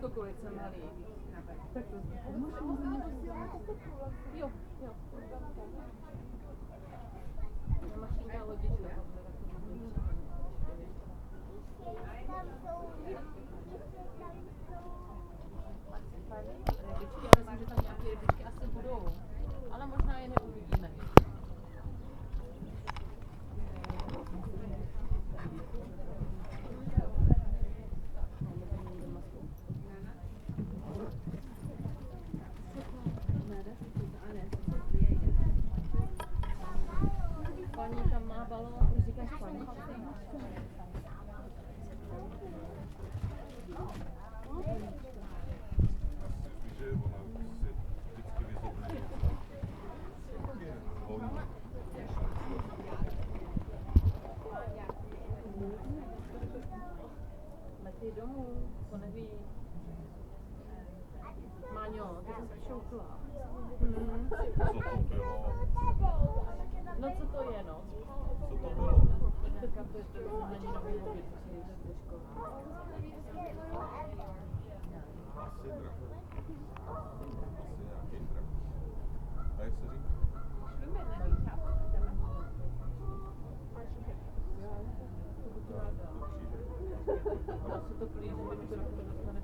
kukurice malý. Tak to jo. Mašinka lodička. Rybičky, já myslím, že tam nějaké rybičky asi budou, ale možná je neuvidíme. Paní tam má balón, už říkáš paní? Letí domů, to neví. Máňo, ty jsi šoukla. No co to je, no? Co to bylo? Dneska to je to není nový mobil, přijde ze školy. Asi drak. Asi nějaký drak. A jak se říká? Dá se to plížit, kdyby to takhle dostane.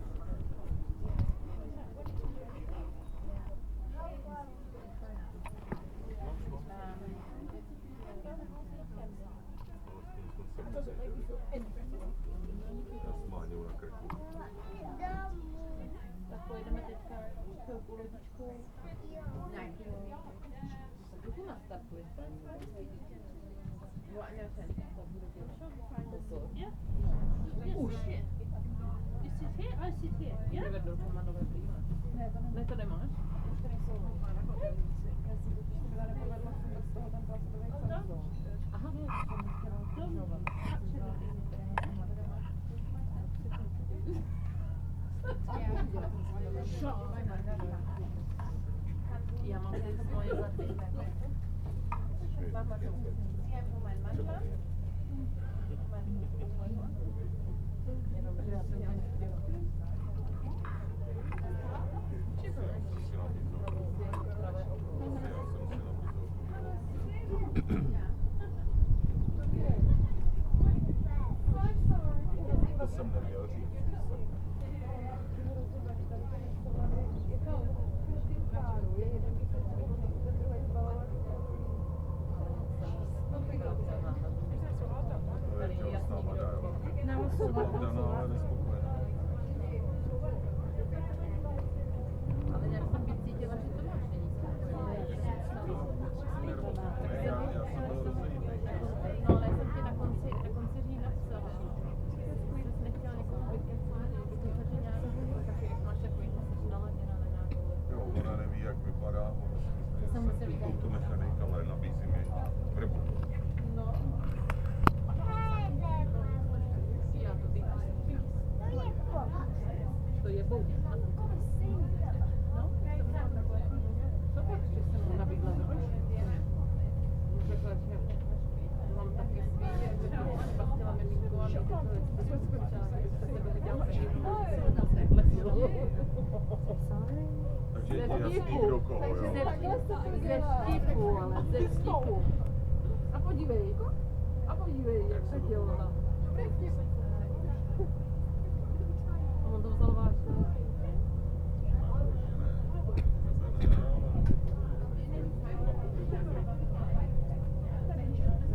Já s Máňou na krku. Tak pojedeme teďka chvilku lodičkou. Kdy nastartuje paní? Už. Vyvedl komandové brýle. Ne, to nemáš? Aha. Já mám teď moje zlaty. Jenom, že já jsem nechtěla. To jsem neměl říct. Ale nějak jsem být cítila, že to máš není spokojený. No ale jsem ti na konci října psala. Jsi nechtěla někomu vykecat, že ti nějak taky, jak máš takový, jsi naladěna na nějakou. Jo, ona neví, jak vypadá, ona si myslí, že jsem automechanik, ale nabízím jej vrbu. No. Já to bych to je bout. No, co pak, že jsem mu nabídla vrbu? Řekla, že mám taky svý, že třeba chtěla miminko a mít to byste se byli dělat Takže je ti jasný, kdo koho, jo? Ze vtipu, ale ze vtipu. A podívej, jak se dělá. A on to vzal vážně.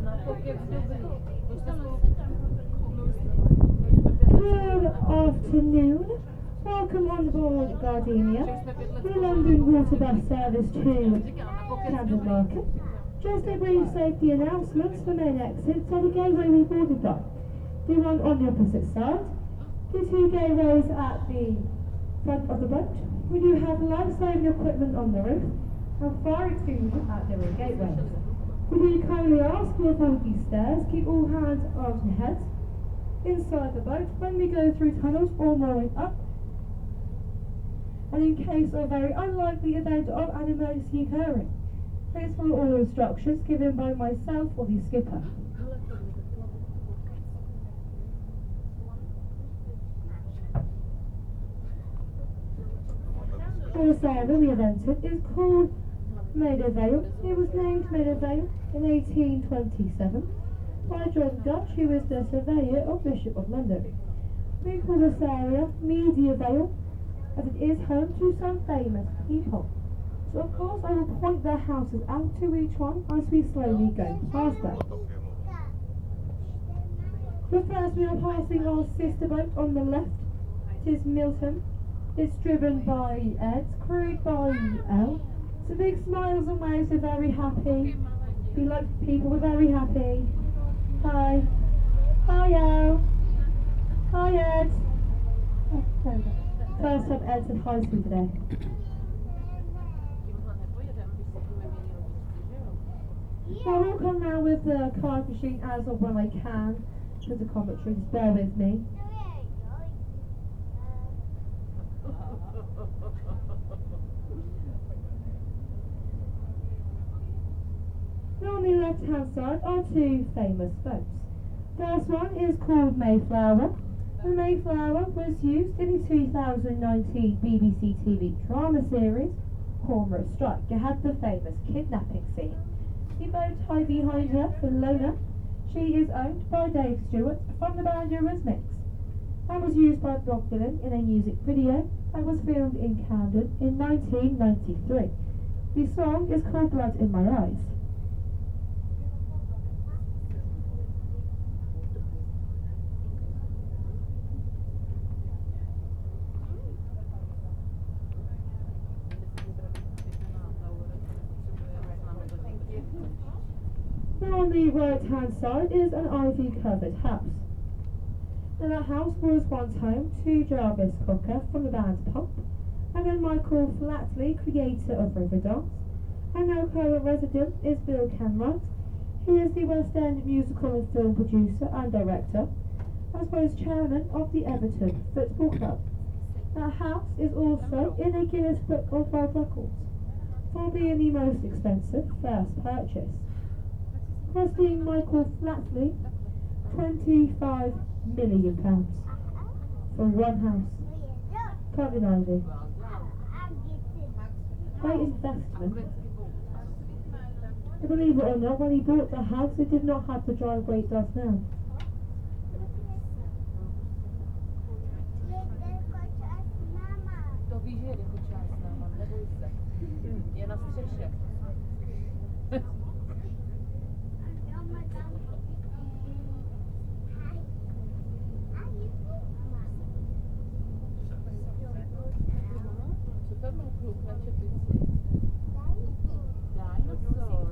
Na pokec dobrý. Good afternoon. Welcome on board Gardenia, the London Water Bus service to Camden Market. Just a brief safety announcements for main exits at the gateway we boarded by. The one on the opposite side. The two gateways at the front of the boat. We do have life-saving equipment on the roof and fire extinguishers at the rear gateways. We do kindly ask you to avoid these stairs, keep all hands, arms and heads inside the boat when we go through tunnels or mooring up. And in case of a very unlikely event of an emergency occurring, please follow all instructions given by myself or the skipper. this area we have entered is called Maida Vale. It was named Maida Vale in 1827 by John Dutch, who was the surveyor of Bishop of London. We call this area Media Vale, as it is home to some famous people. So of course I will point their houses out to each one as we slowly go past them. But first we are passing our sister boat on the left. It is Milton. It's driven by Ed, crewed by Elle. So big smiles and waves, are very happy. We like people, we're very happy. Hi. Hi Elle. Hi Ed. Oh, there we go. First time Ed said hi to me today. So I will come now with the card machine as of when I can with the commentary, just bear with me. Now on the left hand side are two famous boats. First one is called Mayflower. The Mayflower was used in the 2019 BBC TV drama series Cormorant Strike. It had the famous kidnapping scene. The boat tied behind her for Lona. She is owned by Dave Stewart from the band Eurythmics and was used by Bob Dylan in a music video and was filmed in Camden in 1993. The song is called Blood in My Eyes. Now on the right hand side is an ivy covered house. Now that house was once home to Jarvis Cocker from the band Pop, and then Michael Flatley, creator of Riverdance, and now current resident is Bill Kenwright. He is the West End musical and film producer and director, as well as chairman of the Everton Football Club. That house is also in a Guinness Book of World Records for being the most expensive first purchase, costing Michael Flatley £25 million for one house. Covered in ivy. Great investment. And believe it or not, when he bought the house, it did not have the driveway it does now. To víš, že jako část nám, neboj se. Je na střeše. Co tam má kluk na čepici? Dinosaur.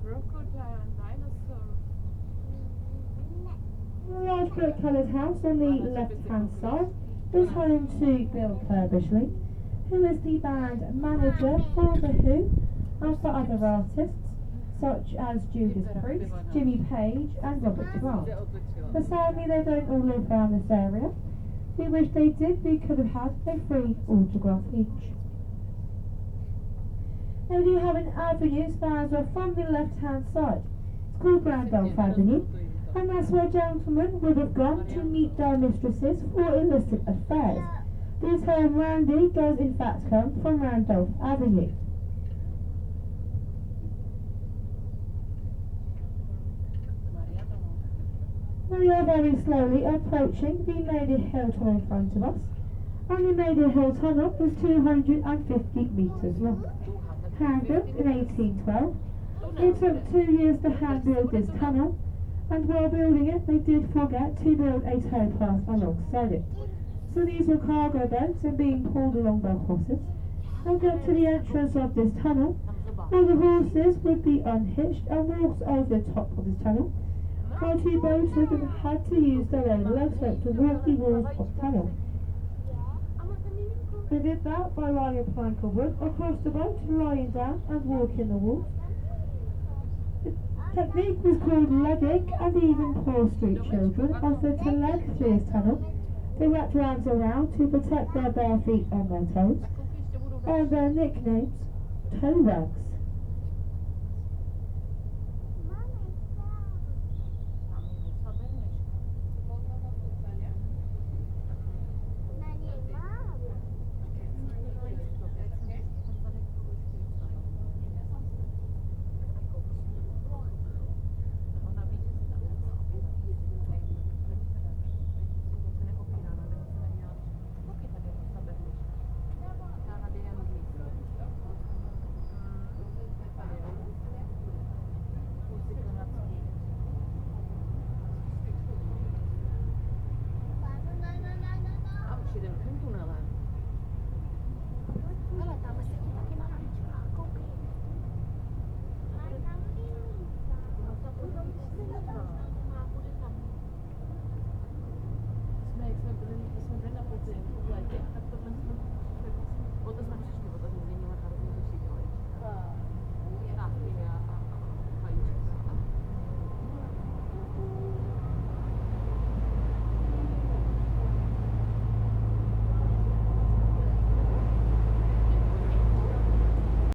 Crocodile and dinosaur. The large brick coloured house on the left hand side is home to Bill Curbishley, who is the band manager for The Who and for other artists such as Judas Priest, Jimmy Page and Robert Plant. But sadly they don't all live around this area. We wish they did, we could have had a free autograph each. Now we do have an avenue spans off from the left hand side. It's called Randolph Avenue, and that's where gentlemen would have gone to meet their mistresses for illicit affairs. The term Randy does in fact come from Randolph Avenue. We are very slowly approaching the Maida Hill tunnel in front of us, and the Maida Hill tunnel is 250 metres long. Hand built in 1812, it took 2 years to hand build this tunnel, and while building it they did forget to build a towpath alongside it. So these were cargo boats and being pulled along by horses, and got to the entrance of this tunnel, and the horses would be unhitched and walked over the top of this tunnel, while two boaters had to use their own legs to walk the walls of the tunnel. They did that by lying a plank of wood across the boat, lying down and walking the walls. The technique was called legging, and even poor street children offered to leg through this tunnel. They wrapped rags around to protect their bare feet and their toes, and their nicknames, toe rags.